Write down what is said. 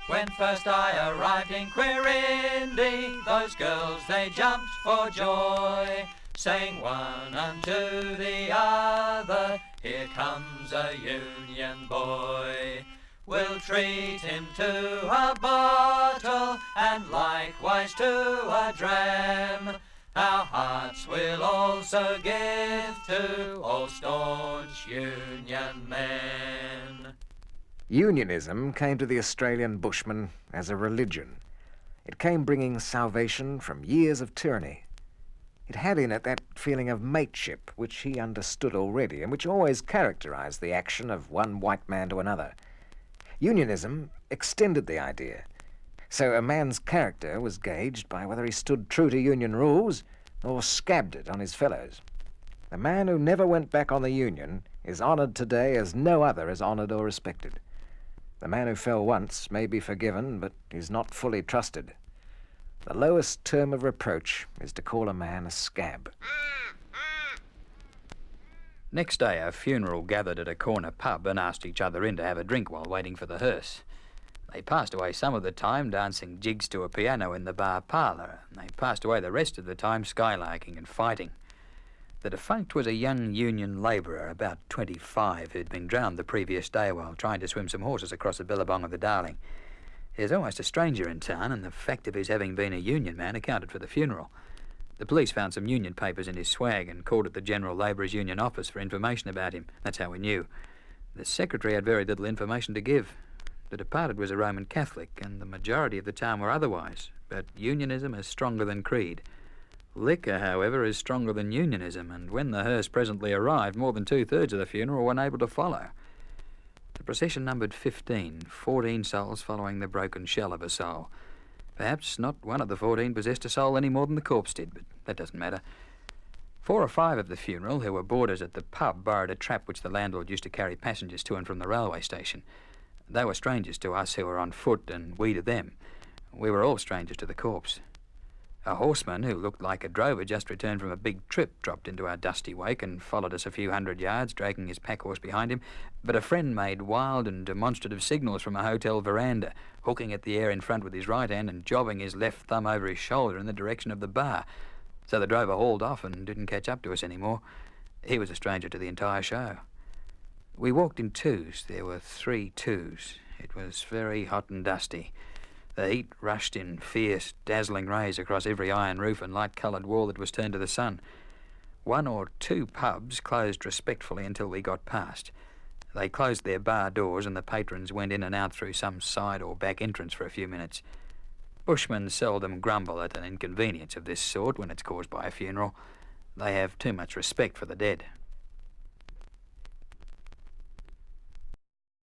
When first I arrived in Quirindi, those girls they jumped for joy, saying one unto the other, here comes a Union boy. We'll treat him to a bottle and likewise to a dram. Our hearts we'll also give to all staunch Union men. Unionism came to the Australian bushman as a religion. It came bringing salvation from years of tyranny. It had in it that feeling of mateship which he understood already and which always characterized the action of one white man to another. Unionism extended the idea. So a man's character was gauged by whether he stood true to union rules or scabbed it on his fellows. The man who never went back on the union is honoured today as no other is honoured or respected. The man who fell once may be forgiven, but is not fully trusted. The lowest term of reproach is to call a man a scab. Next day, a funeral gathered at a corner pub and asked each other in to have a drink while waiting for the hearse. They passed away some of the time dancing jigs to a piano in the bar parlour, and they passed away the rest of the time skylarking and fighting. The defunct was a young union labourer, about 25, who'd been drowned the previous day while trying to swim some horses across the billabong of the Darling. He was almost a stranger in town, and the fact of his having been a union man accounted for the funeral. The police found some union papers in his swag and called at the General Labourers' Union office for information about him. That's how we knew. The secretary had very little information to give. The departed was a Roman Catholic, and the majority of the town were otherwise, but unionism is stronger than creed. Liquor, however, is stronger than unionism, and when the hearse presently arrived, more than two-thirds of the funeral were unable to follow. The procession numbered 14 souls following the broken shell of a soul. Perhaps not one of the 14 possessed a soul any more than the corpse did, but that doesn't matter. 4 or 5 of the funeral, who were boarders at the pub, borrowed a trap which the landlord used to carry passengers to and from the railway station. They were strangers to us who were on foot, and we to them. We were all strangers to the corpse. A horseman who looked like a drover just returned from a big trip dropped into our dusty wake and followed us a few hundred yards, dragging his pack horse behind him, but a friend made wild and demonstrative signals from a hotel veranda, hooking at the air in front with his right hand and jobbing his left thumb over his shoulder in the direction of the bar. So the drover hauled off and didn't catch up to us anymore. He was a stranger to the entire show. We walked in twos. There were 3 twos. It was very hot and dusty. The heat rushed in fierce, dazzling rays across every iron roof and light-coloured wall that was turned to the sun. 1 or 2 pubs closed respectfully until we got past. They closed their bar doors and the patrons went in and out through some side or back entrance for a few minutes. Bushmen seldom grumble at an inconvenience of this sort when it's caused by a funeral. They have too much respect for the dead.